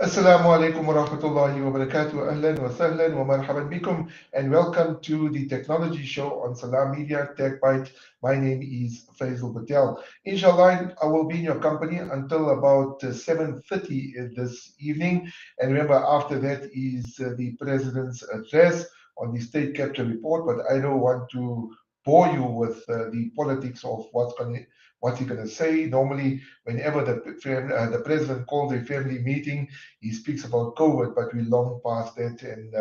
Assalamu alaikum wa rahmatullahi wa barakatuh. Ahlan wa sahlan wa marhaban bikum, and welcome to the technology show on Salam Media TechByte. My name is Faizel Patel. Inshallah, I will be in your company until about 7:30 this evening. And remember, after that is the President's address on the State Capture Report. But I don't want to bore you with the politics of what's he going to say. Normally, whenever the president calls a family meeting, he speaks about COVID, but we're long past that, and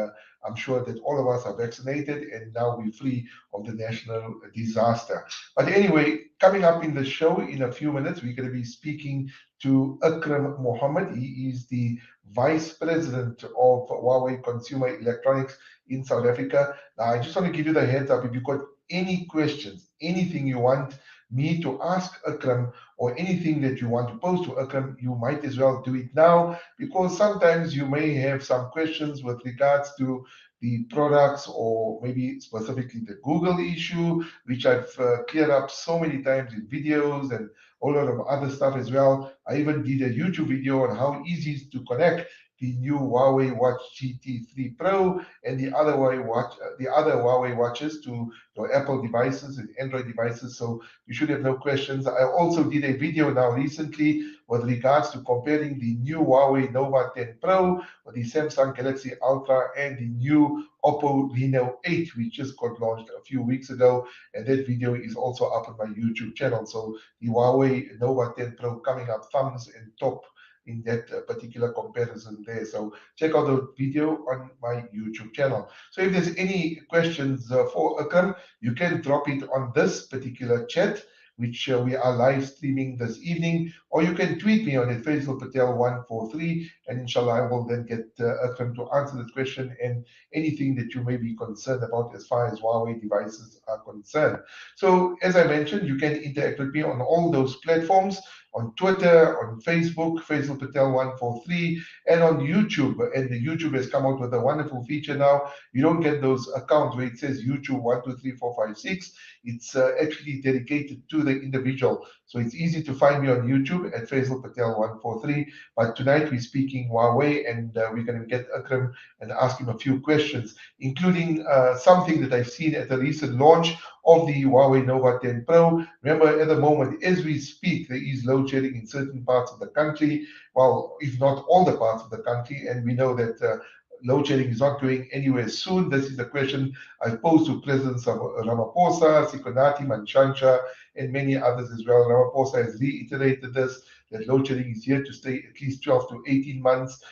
I'm sure that all of us are vaccinated, and now we're free of the national disaster. But anyway, coming up in the show in a few minutes, we're going to be speaking to Akhram Mohamed. He is the Vice President of Huawei Consumer Electronics in South Africa. Now, I just want to give you the heads up. If you've got any questions, anything you want me to ask Akram, or anything that you want to pose to Akram, you might as well do it now, because sometimes you may have some questions with regards to the products, or maybe specifically the Google issue, which I've cleared up so many times in videos and a lot of other stuff as well. I even did a YouTube video on how easy it is to connect the new Huawei Watch GT3 Pro and the other Huawei watches to your Apple devices and Android devices. So you should have no questions. I also did a video now recently with regards to comparing the new Huawei Nova 10 Pro with the Samsung Galaxy Ultra and the new Oppo Reno 8, which just got launched a few weeks ago. And that video is also up on my YouTube channel. So the Huawei Nova 10 Pro coming up thumbs and top in that particular comparison there. So check out the video on my YouTube channel. So if there's any questions for Akram, you can drop it on this particular chat, which we are live streaming this evening, or you can tweet me on it, Faizel Patel 143, and inshallah I will then get Akram to answer the question and anything that you may be concerned about as far as Huawei devices are concerned. So as I mentioned, you can interact with me on all those platforms, on Twitter, on Facebook, Faizel Patel 143, and on YouTube. And the YouTube has come out with a wonderful feature now. You don't get those accounts where it says YouTube 1234556. It's actually dedicated to the individual. So it's easy to find me on YouTube at Faizel Patel 143. But tonight we're speaking Huawei, and we're going to get Akram and ask him a few questions, including something that I've seen at the recent launch of the Huawei Nova 10 Pro. Remember, at the moment, as we speak, there is load shedding in certain parts of the country, well, if not all the parts of the country, and we know that load shedding is not going anywhere soon. This is the question I posed to Presidents Ramaphosa, Sikonati, Manchansha, and many others as well. Ramaphosa has reiterated this, that load shedding is here to stay at least 12 to 18 months.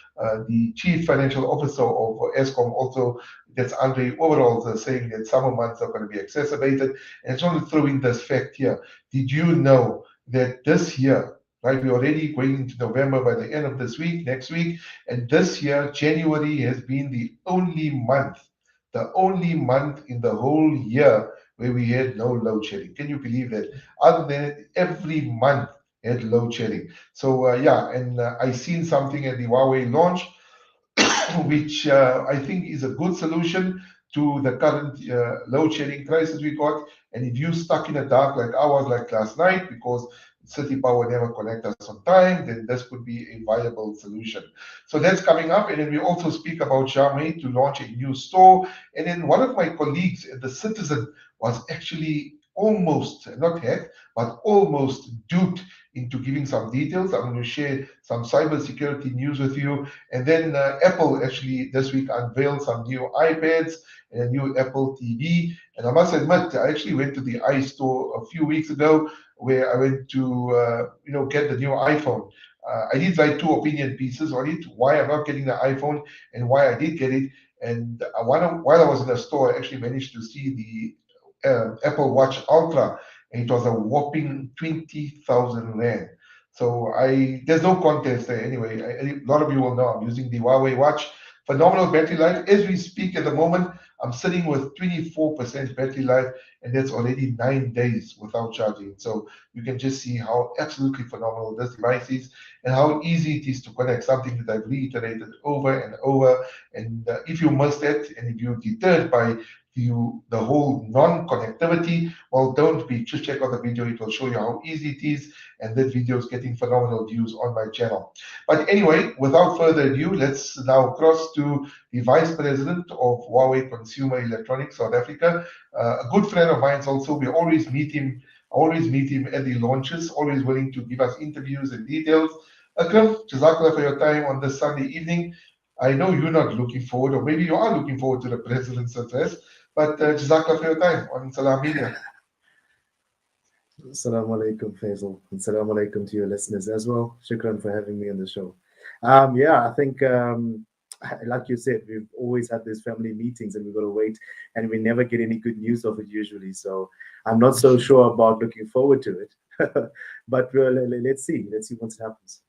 The Chief Financial Officer of ESCOM also, that's Andre Overalls, saying that summer months are going to be exacerbated. And I just want to throw in this fact here. Did you know that this year, right, we're already going into November by the end of this week, next week, and this year, January has been the only month in the whole year where we had no load shedding. Can you believe that? Other than it, every month had load shedding. So yeah, and I seen something at the Huawei launch which I think is a good solution to the current load shedding crisis we got. And if you stuck in the dark like I was like last night because city power never connect us on time, then this could be a viable solution. So that's coming up. And then we also speak about Xiaomi to launch a new store. And then one of my colleagues at the Citizen was actually almost, not hacked, but almost duped into giving some details. I'm going to share some cybersecurity news with you. And then Apple actually this week unveiled some new iPads and a new Apple TV. And I must admit, I actually went to the iStore a few weeks ago where I went to get the new iPhone. I did write two opinion pieces on it, why I'm not getting the iPhone and why I did get it. And while I was in the store, I actually managed to see the Apple Watch Ultra, and it was a whopping 20,000 rand. So there's no contest there anyway. A lot of you will know I'm using the Huawei watch. Phenomenal battery life. As we speak at the moment, I'm sitting with 24% battery life, and that's already 9 days without charging. So you can just see how absolutely phenomenal this device is and how easy it is to connect, something that I've reiterated over and over. And if you missed that, and if you're deterred by you the whole non-connectivity, well, don't be, just check out the video. It will show you how easy it is, and that video is getting phenomenal views on my channel. But anyway, without further ado, let's now cross to the Vice President of Huawei Consumer Electronics South Africa, a good friend of mine also. We always meet him at the launches, always willing to give us interviews and details. Akhram, Jazakallah for your time on this Sunday evening. I know you're not looking forward, or maybe you are looking forward to the President's address, but Jazakallah for your time on Salam Media. Assalamu alaikum, Faisal. And assalamu alaikum to your listeners as well. Shukran for having me on the show. Yeah, I think, like you said, we've always had these family meetings and we've got to wait, and we never get any good news of it usually. So I'm not so sure about looking forward to it. But let's see. Let's see what happens.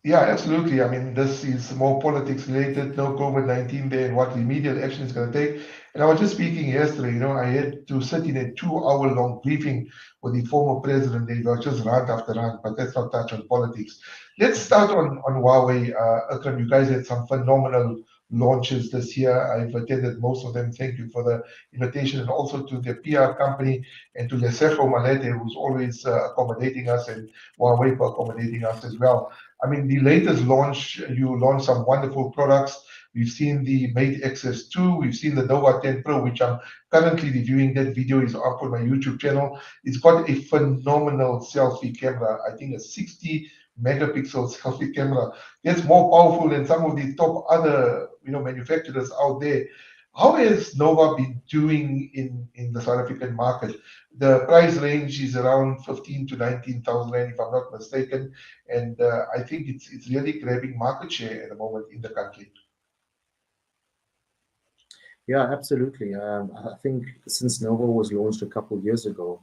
Yeah, absolutely. I mean, this is more politics related, no COVID-19 there, and what remedial action is going to take. And I was just speaking yesterday, I had to sit in a 2 hour long briefing with the former president. They were just rant after rant, but let's not touch on politics. Let's start on Huawei. Akram, you guys had some phenomenal launches this year. I've attended most of them. Thank you for the invitation, and also to the PR company and to Lesefo Malete, who's always accommodating us, and Huawei for accommodating us as well. I mean, the latest launch, you launched some wonderful products. We've seen the Mate XS2, we've seen the Nova 10 Pro, which I'm currently reviewing. That video is up on my YouTube channel. It's got a phenomenal selfie camera. I think a 60 megapixel selfie camera. That's more powerful than some of the top other manufacturers out there. How has Nova been doing in the South African market? The price range is around 15 to 19,000 rand, if I'm not mistaken, and I think it's really grabbing market share at the moment in the country. Yeah, absolutely. I think since Nova was launched a couple of years ago,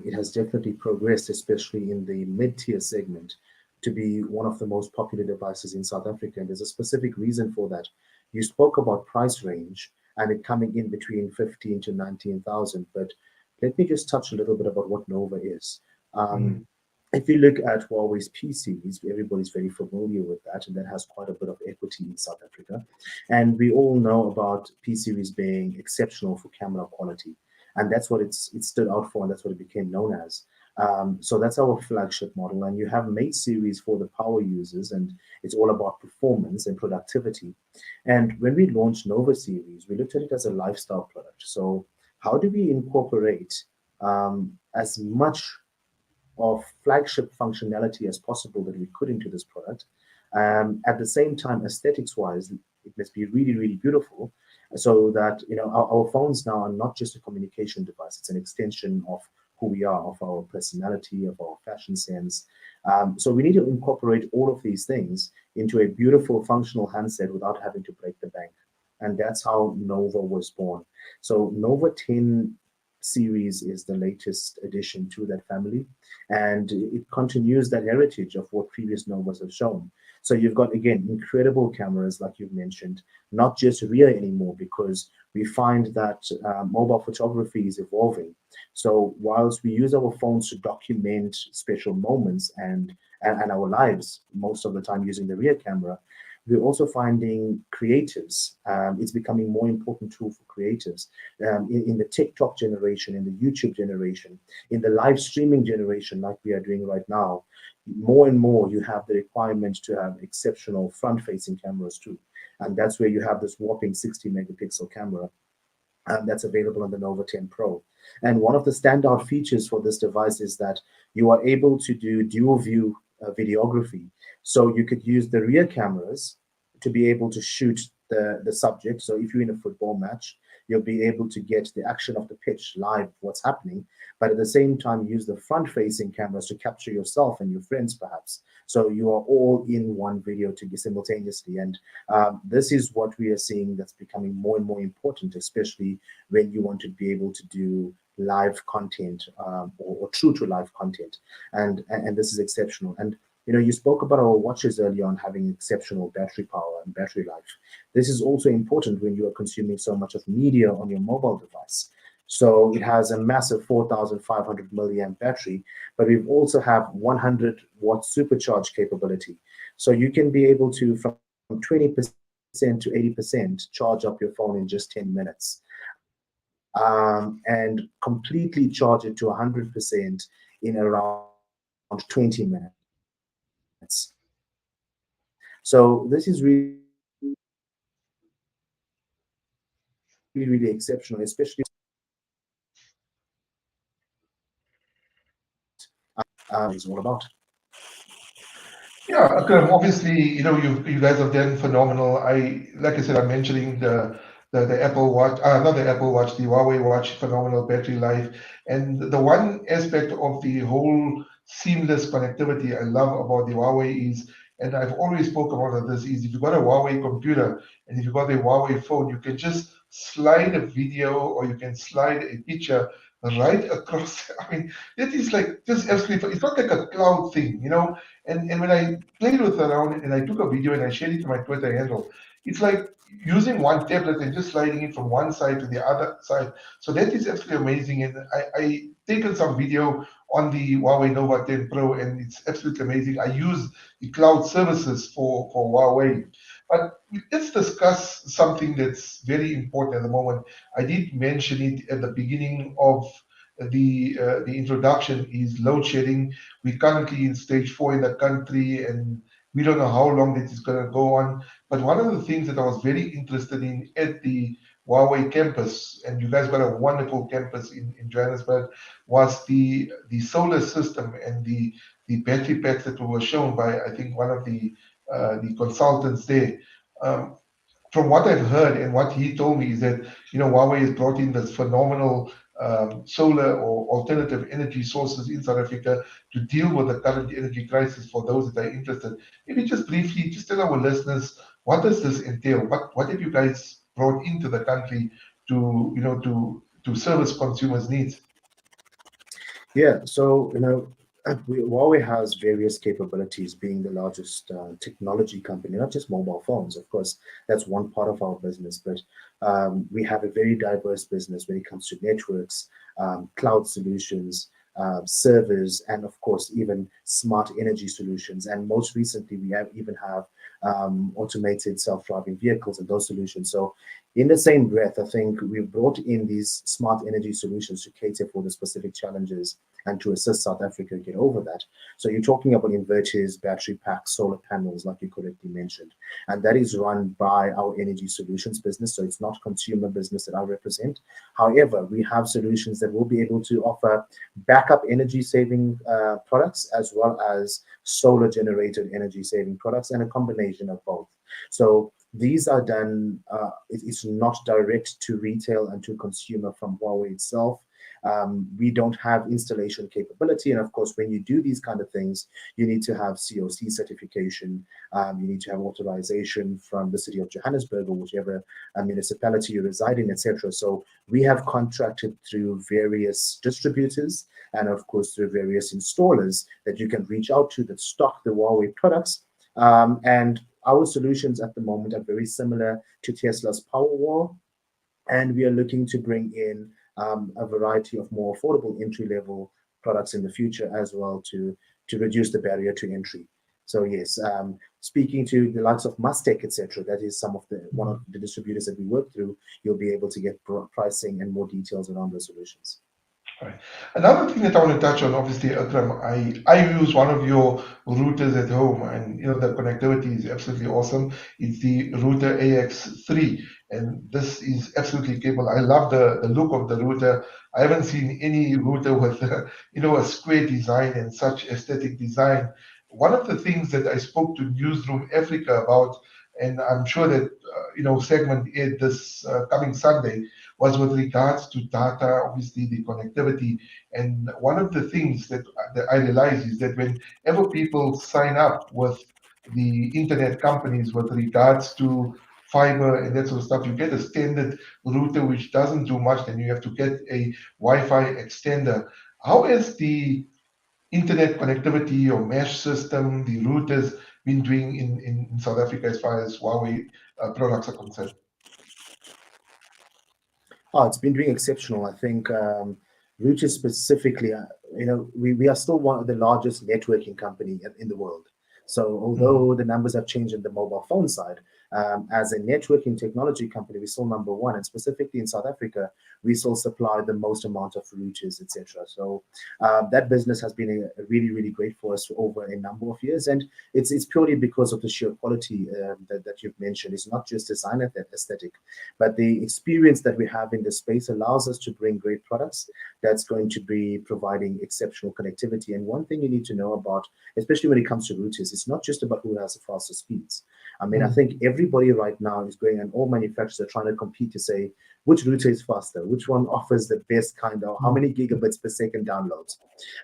it has definitely progressed, especially in the mid-tier segment, to be one of the most popular devices in South Africa. And there's a specific reason for that. You spoke about price range and it coming in between 15 to 19,000, but let me just touch a little bit about what Nova is. If you look at Huawei's P series, everybody's very familiar with that, and that has quite a bit of equity in South Africa. And we all know about P series being exceptional for camera quality, and that's what it stood out for, and that's what it became known as. So that's our flagship model, and you have Mate series for the power users, and it's all about performance and productivity. And when we launched Nova series, we looked at it as a lifestyle product. So how do we incorporate as much of flagship functionality as possible that we could into this product? At the same time, aesthetics wise, it must be really, really beautiful, so that our phones now are not just a communication device. It's an extension of who we are, of our personality, of our fashion sense. So we need to incorporate all of these things into a beautiful functional handset without having to break the bank. And that's how Nova was born. So Nova 10 series is the latest addition to that family, and it continues that heritage of what previous Novas have shown. So you've got, again, incredible cameras, like you've mentioned, not just rear anymore, because we find that mobile photography is evolving. So whilst we use our phones to document special moments and our lives most of the time using the rear camera, we're also finding creatives. It's becoming more important tool for creatives in the TikTok generation, in the YouTube generation, in the live streaming generation, like we are doing right now. More and more, you have the requirement to have exceptional front-facing cameras too, and that's where you have this whopping 60 megapixel camera that's available on the Nova 10 Pro. And one of the standout features for this device is that you are able to do dual view videography. So you could use the rear cameras to be able to shoot the subject. So if you're in a football match, you'll be able to get the action of the pitch live, what's happening, but at the same time use the front-facing cameras to capture yourself and your friends perhaps. So you are all in one video simultaneously. And this is what we are seeing that's becoming more and more important, especially when you want to be able to do live content or true to live content. And this is exceptional. And you spoke about our watches earlier on having exceptional battery power and battery life. This is also important when you are consuming so much of media on your mobile device. So it has a massive 4,500 milliamp battery, but we also have 100 watt supercharge capability. So you can be able to, from 20% to 80%, charge up your phone in just 10 minutes. and completely charge it to 100% in around 20 minutes. So this is really exceptional, especially is all about. Yeah, Akram, obviously, you guys have done phenomenal. Like I said, I'm mentioning the Apple Watch, not the Apple Watch, the Huawei Watch, phenomenal battery life. And the one aspect of the whole seamless connectivity I love about the Huawei is, and I've always spoke about this, is if you've got a Huawei computer and if you've got a Huawei phone, you can just slide a video or you can slide a picture right across. I mean, it is like just absolutely, it's not like a cloud thing, and when I played with around and I took a video and I shared it to my Twitter handle, it's like using one tablet and just sliding it from one side to the other side. So that is absolutely amazing. And I taken some video on the Huawei Nova 10 Pro, and it's absolutely amazing. I use the cloud services for Huawei. But let's discuss something that's very important at the moment. I did mention it at the beginning of the introduction is load shedding. We're currently in stage 4 in the country, and we don't know how long this is going to go on. But one of the things that I was very interested in at the Huawei campus, and you guys got a wonderful campus in Johannesburg, was the solar system and the battery packs that were shown by, I think, one of the consultants there. Um, from what I've heard and what he told me is that Huawei has brought in this phenomenal solar or alternative energy sources in South Africa to deal with the current energy crisis. For those that are interested, maybe just briefly, just tell our listeners what does this entail? What have you guys brought into the country to to service consumers' needs? Yeah, so Huawei has various capabilities, being the largest technology company, not just mobile phones. Of course, that's one part of our business, but we have a very diverse business when it comes to networks, cloud solutions, servers, and of course, even smart energy solutions. And most recently, we even have automated self-driving vehicles and those solutions. So in the same breath, I think we've brought in these smart energy solutions to cater for the specific challenges and to assist South Africa get over that. So you're talking about inverters, battery packs, solar panels, like you correctly mentioned, and that is run by our energy solutions business. So it's not consumer business that I represent. However, we have solutions that will be able to offer backup energy saving products as well as solar generated energy saving products and a combination of both. So these are done, it's not direct to retail and to consumer from Huawei itself. We don't have installation capability. And of course, when you do these kind of things, you need to have COC certification. You need to have authorization from the city of Johannesburg or whichever municipality you reside in, etc. So we have contracted through various distributors and of course through various installers that you can reach out to that stock the Huawei products. And our solutions at the moment are very similar to Tesla's Powerwall, and we are looking to bring in a variety of more affordable entry-level products in the future as well to reduce the barrier to entry. So yes, speaking to the likes of Mustech, etc., that is some of the one of the distributors that we work through. You'll be able to get pricing and more details around the solutions. Right. Another thing that I want to touch on, obviously, Akram, I use one of your routers at home, and the connectivity is absolutely awesome. It's the router AX3, and this is absolutely capable. I love the look of the router. I haven't seen any router with a square design and such aesthetic design. One of the things that I spoke to Newsroom Africa about, and I'm sure that segment aired this coming Sunday, was with regards to data, obviously the connectivity. And one of the things that I realize is that whenever people sign up with the internet companies with regards to fiber and that sort of stuff, you get a standard router which doesn't do much, then you have to get a Wi-Fi extender. How has the internet connectivity or mesh system, the routers, been doing in South Africa as far as Huawei products are concerned? Oh, it's been doing exceptional. I think Reuters specifically, we are still one of the largest networking company in the world. So Mhm. although the numbers have changed in the mobile phone side, As a networking technology company, we're still number one, and specifically in South Africa, we still supply the most amount of routers, etc. So that business has been really, really great for us for over a number of years, and it's purely because of the sheer quality that you've mentioned. It's not just design aesthetic, but the experience that we have in this space allows us to bring great products that's going to be providing exceptional connectivity. And one thing you need to know about, especially when it comes to routers, it's not just about who has the fastest speeds. I mean, I think everybody right now is going, and all manufacturers are trying to compete to say which router is faster, which one offers the best kind of, how many gigabits per second downloads.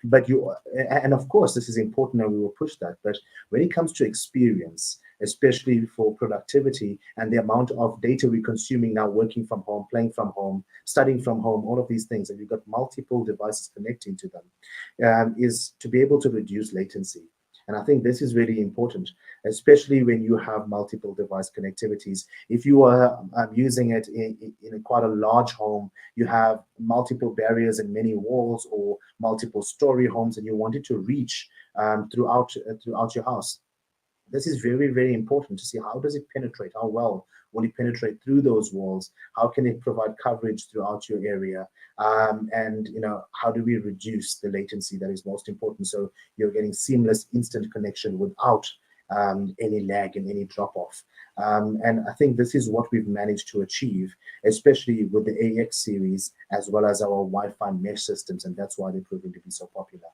But and of course, this is important and we will push that. But when it comes to experience, especially for productivity and the amount of data we're consuming now, working from home, playing from home, studying from home, all of these things, and you've got multiple devices connecting to them, is to be able to reduce latency. And I think this is really important, especially when you have multiple device connectivities. If you are using it in quite a large home, you have multiple barriers and many walls, or multiple story homes, and you want it to reach throughout your house. This is very, very important to see how does it penetrate, how well will it penetrate through those walls, how can it provide coverage throughout your area, and how do we reduce the latency that is most important, so you're getting seamless instant connection without any lag and any drop off. And I think this is what we've managed to achieve, especially with the AX series as well as our Wi-Fi mesh systems, and that's why they're proving to be so popular.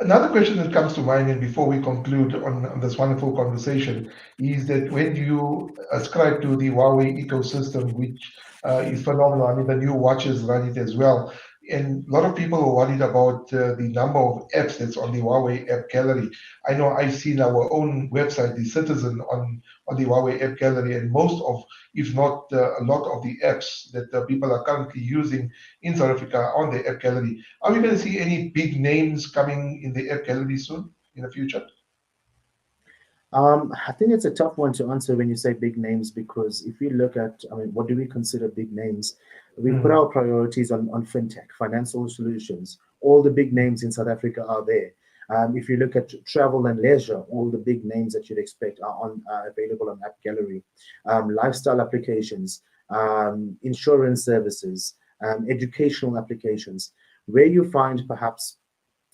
Another question that comes to mind, and before we conclude on this wonderful conversation, is that when you ascribe to the Huawei ecosystem, which is phenomenal, I mean, the new watches run it as well. And a lot of people are worried about the number of apps that's on the Huawei app gallery. I know I've seen our own website, The Citizen, on the Huawei app gallery, and most of, if not a lot of the apps that people are currently using in South Africa on the app gallery. Are we going to see any big names coming in the app gallery soon in the future? I think it's a tough one to answer when you say big names, because if we look at, I mean, what do we consider big names? We put our priorities on fintech, financial solutions. All the big names in South Africa are there. If you look at travel and leisure, all the big names that you'd expect are available on App Gallery. Lifestyle applications, insurance services, educational applications. Where you find perhaps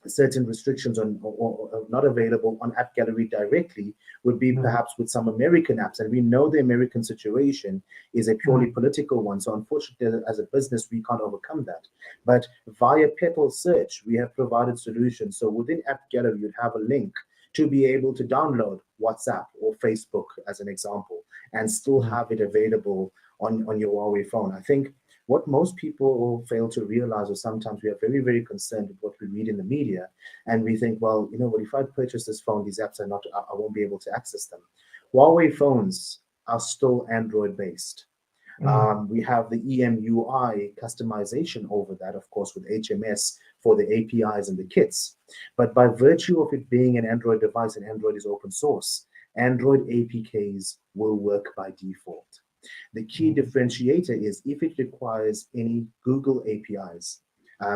certain restrictions on or not available on App Gallery directly would be perhaps with some American apps, and we know the American situation is a purely political one, so unfortunately as a business we can't overcome that. But via Petal Search we have provided solutions, so within App Gallery you'd have a link to be able to download WhatsApp or Facebook as an example, and still have it available on your Huawei phone. I think what most people fail to realize, or sometimes we are very, very concerned with what we read in the media, and we think, well, you know what, if I purchase this phone, these apps are not, I won't be able to access them. Huawei phones are still Android based. We have the EMUI customization over that, of course, with HMS for the APIs and the kits. But by virtue of it being an Android device, and Android is open source, Android APKs will work by default. The key differentiator is if it requires any Google APIs,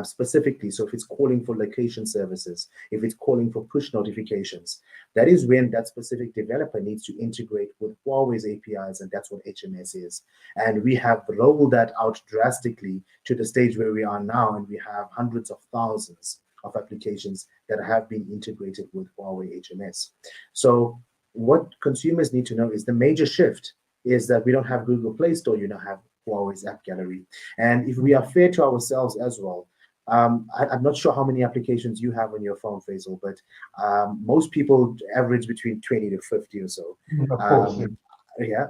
specifically, so if it's calling for location services, if it's calling for push notifications, that is when that specific developer needs to integrate with Huawei's APIs, and that's what HMS is. And we have rolled that out drastically to the stage where we are now, and we have hundreds of thousands of applications that have been integrated with Huawei HMS. So what consumers need to know is the major shift is that we don't have Google Play Store, you now have Huawei's App Gallery. And if we are fair to ourselves as well, I'm not sure how many applications you have on your phone, Faizel, but most people average between 20 to 50 or so. Of course, yeah.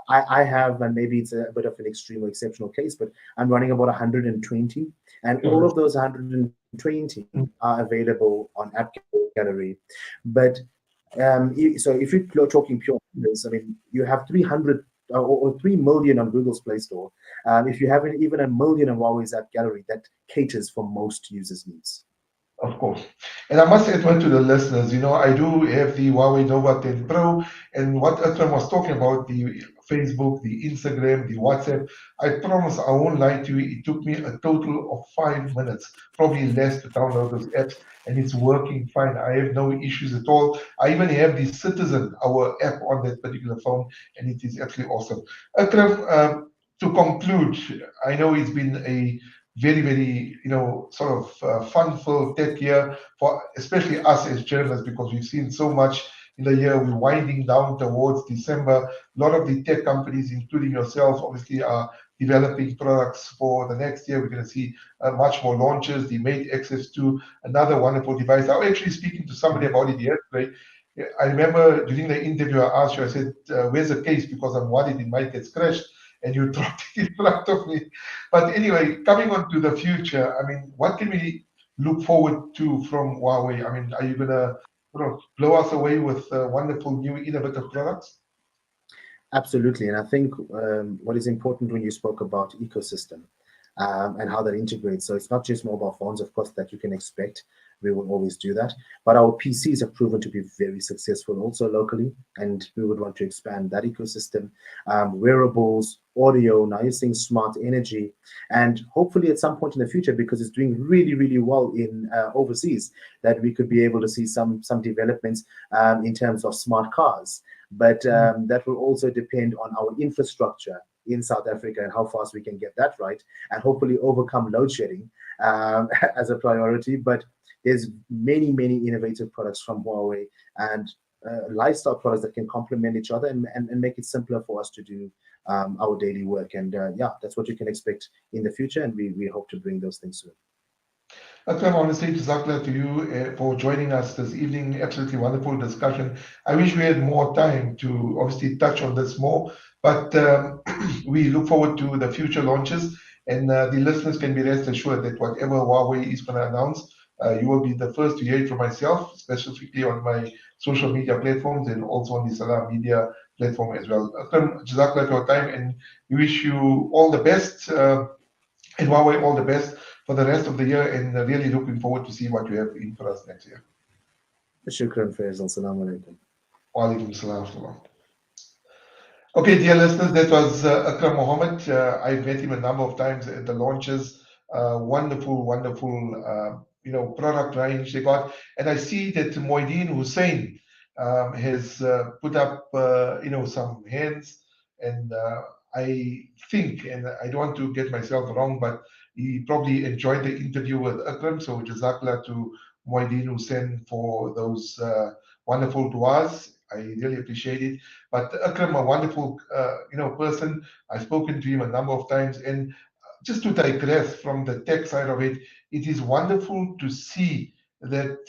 I have, and maybe it's a bit of an extreme or exceptional case, but I'm running about 120, and all of those 120 are available on App Gallery. But so if you're talking pure numbers, I mean, you have 300 or 3 million on Google's Play Store. If you have even a million on Huawei's App Gallery, that caters for most users' needs. Of course. And I must admit to the listeners, you know, I do have the Huawei Nova 10 Pro, and what Akhram was talking about, the Facebook, the Instagram, the WhatsApp. I promise I won't lie to you, it took me a total of 5 minutes, probably less, to download those apps, and it's working fine. I have no issues at all. I even have the Citizen, our app, on that particular phone, and it is absolutely awesome. Akram, to conclude, I know it's been a very, very, sort of fun-filled tech year for especially us as journalists, because we've seen so much in the year. We're winding down towards December. A lot of the tech companies, including yourself, obviously are developing products for the next year. We're going to see much more launches. The Mate XS2, another wonderful device. I was actually speaking to somebody about it yesterday. I remember during the interview, I asked you, I said, where's the case? Because I'm worried it might get scratched. And you dropped it in front of me. But anyway, coming on to the future, I mean, what can we look forward to from Huawei? I mean, are you going to blow us away with wonderful new innovative products? Absolutely. And I think what is important when you spoke about ecosystem and how that integrates. So it's not just mobile phones, of course, that you can expect. We will always do that. But our PCs have proven to be very successful also locally. And we would want to expand that ecosystem. Wearables, audio, now you're seeing smart energy. And hopefully at some point in the future, because it's doing really, really well in overseas, that we could be able to see some developments in terms of smart cars. But that will also depend on our infrastructure in South Africa and how fast we can get that right, and hopefully overcome load shedding as a priority. But there's many innovative products from Huawei and lifestyle products that can complement each other and make it simpler for us to do our daily work. And yeah, that's what you can expect in the future, and we hope to bring those things soon. Akram, honestly, Jazakallah to you for joining us this evening. Absolutely wonderful discussion. I wish we had more time to obviously touch on this more, but we look forward to the future launches, and the listeners can be rest assured that whatever Huawei is going to announce, you will be the first to hear it from myself, specifically on my social media platforms and also on the Salam Media platform as well. Akram, Jazakallah for your time, and we wish you all the best, and Huawei all the best for the rest of the year, and really looking forward to see what you have in for us next year. Shukran, Faizel. Assalamu alaikum. Wa alaikum salam. Okay, dear listeners, that was Akhram Mohamed. I've met him a number of times at the launches. Wonderful product range they got. And I see that Moideen Hussein has put up, some hands. And I think, and I don't want to get myself wrong, but he probably enjoyed the interview with Akram. So Jazakallah to Moideen Hussein for those wonderful duas. I really appreciate it. But Akram, a wonderful, person. I've spoken to him a number of times, and just to digress from the tech side of it, it is wonderful to see that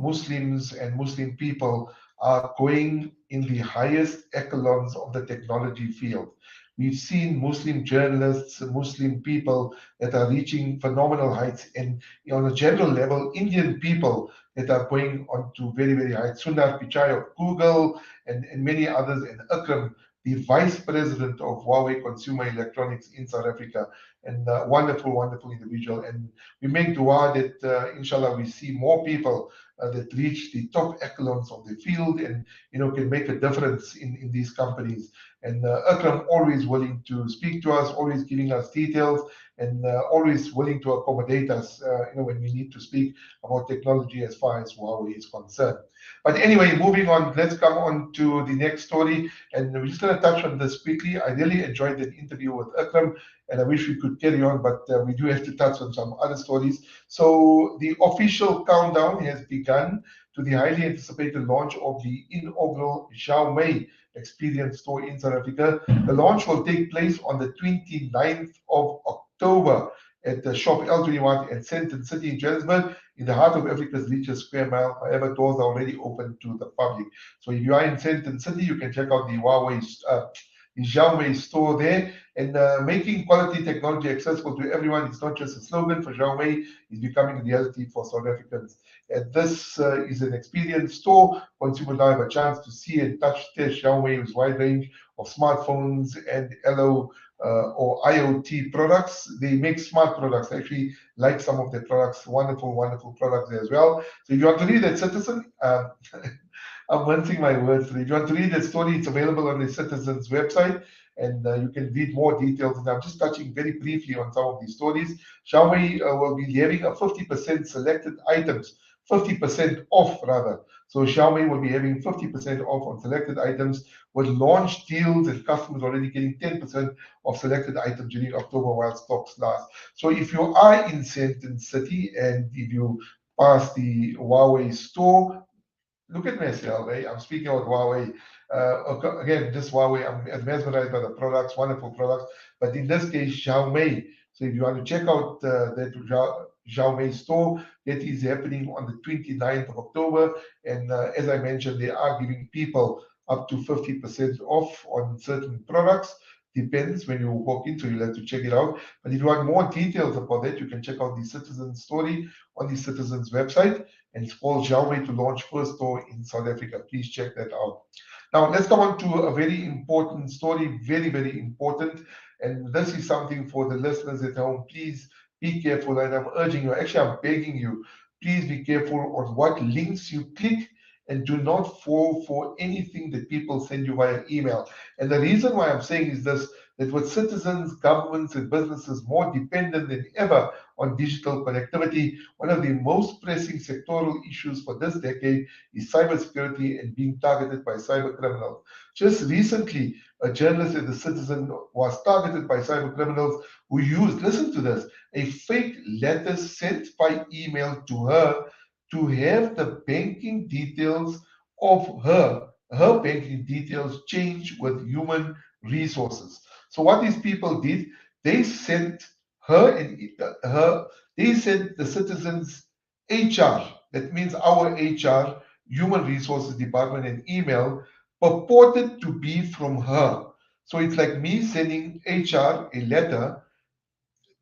Muslims and Muslim people are going in the highest echelons of the technology field. We've seen Muslim journalists, Muslim people that are reaching phenomenal heights, and on a general level, Indian people that are going on to very, very high. Sundar Pichai of Google and many others, and Akram, the vice president of Huawei Consumer Electronics in South Africa, and wonderful individual. And we make dua that, inshallah, we see more people that reach the top echelons of the field and, can make a difference in these companies. And Akram always willing to speak to us, always giving us details, and always willing to accommodate us, when we need to speak about technology as far as Huawei is concerned. But anyway, moving on, let's come on to the next story. And we're just going to touch on this quickly. I really enjoyed that interview with Akram, and I wish we could carry on, but we do have to touch on some other stories. So the official countdown has begun to the highly anticipated launch of the inaugural Xiaomi Experience Store in South Africa. The launch will take place on the 29th of October at the Shop L21 at Sandton City in Johannesburg, in the heart of Africa's richest square mile. However, doors are already open to the public. So if you are in Sandton City, you can check out the Xiaomi store there. And making quality technology accessible to everyone is not just a slogan for Xiaomi, it's becoming a reality for South Africans. And this is an experience store. Consumers now have a chance to see and touch their Xiaomi's wide range of smartphones and LO or IoT products. They make smart products. I actually like some of their products. Wonderful products there as well. So if you want to read that, Citizen, I'm mincing my words. If you want to read the story, it's available on the Citizen's website, and you can read more details. And I'm just touching very briefly on some of these stories. Xiaomi will be having a 50% selected items, 50% off rather. So Xiaomi will be having 50% off on selected items with launch deals, and customers already getting 10% of selected items during October while stocks last. So if you are in Sandton City and if you pass the Huawei store, look at myself, eh? I'm speaking about Huawei. Again, this Huawei, I'm mesmerized by the products, wonderful products. But in this case, Xiaomi. So if you want to check out that Xiaomi store, that is happening on the 29th of October. And as I mentioned, they are giving people up to 50% off on certain products. Depends when you walk in, so you'll have to check it out. But if you want more details about that, you can check out the Citizen story on the Citizen's website, and it's called Xiaomi to launch first store in South Africa. Please check that out. Now, let's come on to a very important story, very, very important. And this is something for the listeners at home. Please be careful. And I'm urging you, actually, I'm begging you, please be careful on what links you click and do not fall for anything that people send you via email. And the reason why I'm saying is this, that with citizens, governments, and businesses more dependent than ever on digital connectivity, one of the most pressing sectoral issues for this decade is cybersecurity and being targeted by cyber criminals. Just recently, a journalist at the Citizen was targeted by cyber criminals who used, listen to this, a fake letter sent by email to her to have the banking details of her banking details change with human resources. So what these people did, they sent her and her, they sent the Citizens HR, that means our HR, Human Resources Department, an email purported to be from her. So it's like me sending HR a letter,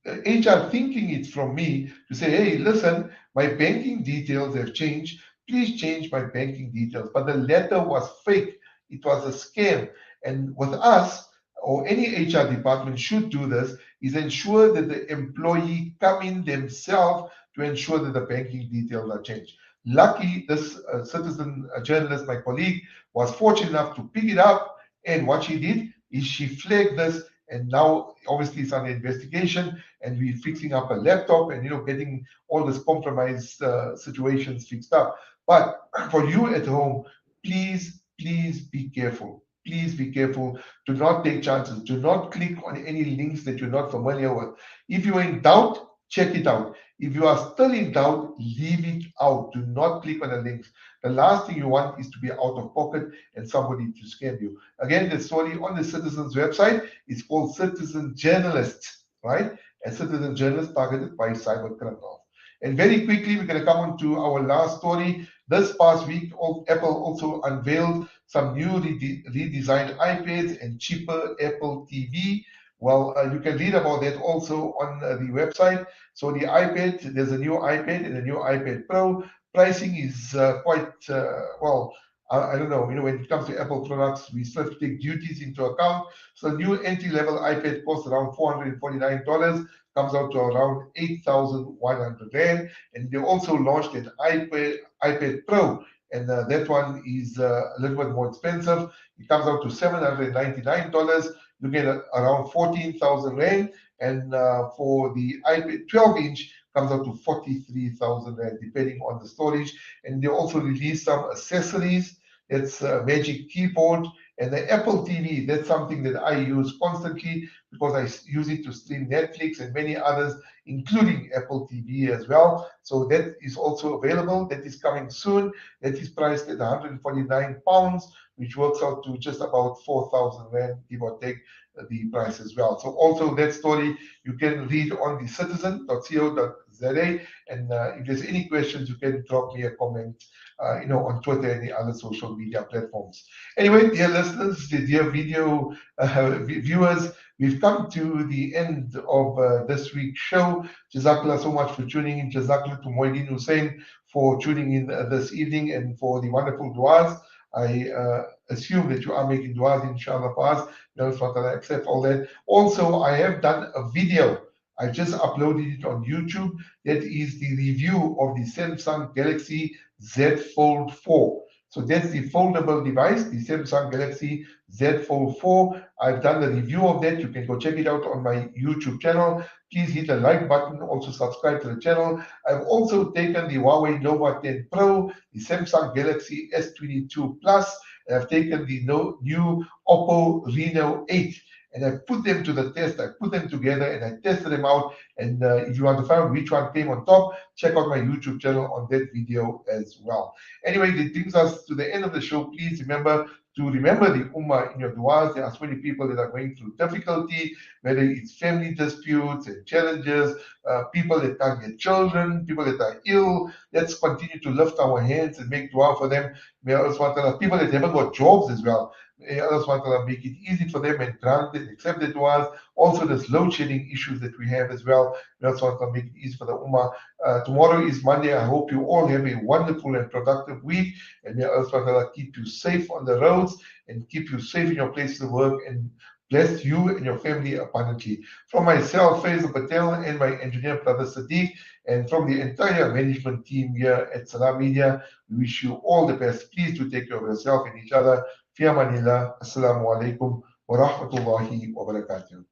HR thinking it's from me to say, hey, listen, my banking details have changed. Please change my banking details. But the letter was fake. It was a scam. And with us, or any HR department should do this, is ensure that the employee come in themselves to ensure that the banking details are changed. Lucky, this citizen journalist, my colleague, was fortunate enough to pick it up. And what she did is she flagged this, and now obviously it's under investigation, and we're fixing up a laptop and getting all this compromised situations fixed up. But for you at home, please be careful. Please be careful. Do not take chances. Do not click on any links that you're not familiar with. If you're in doubt, check it out. If you are still in doubt, leave it out. Do not click on the links. The last thing you want is to be out of pocket and somebody to scam you. Again, the story on the Citizen's website is called Citizen Journalists, right? A citizen journalist targeted by cyber criminals. And very quickly, we're going to come on to our last story. This past week, Apple also unveiled some new redesigned iPads and cheaper Apple TV. Well, you can read about that also on the website. So the iPad, there's a new iPad and a new iPad Pro. Pricing is quite, well, I don't know, when it comes to Apple products, we still have to take duties into account. So the new entry-level iPad costs around $449, comes out to around 8,100 Rand. And they also launched an iPad Pro, and that one is a little bit more expensive. It comes out to $799. You get around 14,000 Rand. And for the iPad 12-inch, comes out to 43,000 Rand, depending on the storage. And they also released some accessories. It's a Magic Keyboard. And the Apple TV, that's something that I use constantly because I use it to stream Netflix and many others, including Apple TV as well. So that is also available. That is coming soon. That is priced at £149, which works out to just about 4,000 Rand, give or take the price as well. So also that story you can read on the citizen.co.za. And if there's any questions, you can drop me a comment on Twitter and the other social media platforms. Anyway, dear listeners, dear video viewers, we've come to the end of this week's show. Jazakallah so much for tuning in. Jazakallah to Moideen Hussein for tuning in this evening and for the wonderful du'as. I assume that you are making du'as, inshallah, for us. May Allah accept all that. Also, I have done a video. I just uploaded it on YouTube. That is the review of the Samsung Galaxy Z Fold 4. So that's the foldable device, the Samsung Galaxy Z Fold 4. I've done a review of that. You can go check it out on my YouTube channel. Please hit the like button. Also subscribe to the channel. I've also taken the Huawei Nova 10 Pro, the Samsung Galaxy S22 Plus, and I've taken the new Oppo Reno 8. And I put them to the test. I put them together and I tested them out. And if you want to find out which one came on top, check out my YouTube channel on that video as well. Anyway, that brings us to the end of the show. Please remember to remember the Ummah in your du'as. There are so many people that are going through difficulty, whether it's family disputes and challenges, people that can't get children, people that are ill. Let's continue to lift our hands and make dua for them. May Allah subhanahu wa ta'ala, people that haven't got jobs as well, may Allah subhanahu wa ta'ala make it easy for them and grant and accept their du'as. Also, there's load shedding issues that we have as well. May Allah subhanahu wa ta'ala make it easy for the Ummah. Tomorrow is Monday. I hope you all have a wonderful and productive week. And may Allah subhanahu wa ta'ala keep you safe on the roads and keep you safe in your places of work and bless you and your family abundantly. From myself, Faizel Patel, and my engineer brother Sadiq, and from the entire management team here at Salam Media, we wish you all the best. Please do take care of yourself and each other. Fi amanillah. Assalamu alaikum wa rahmatullahi wa barakatuh.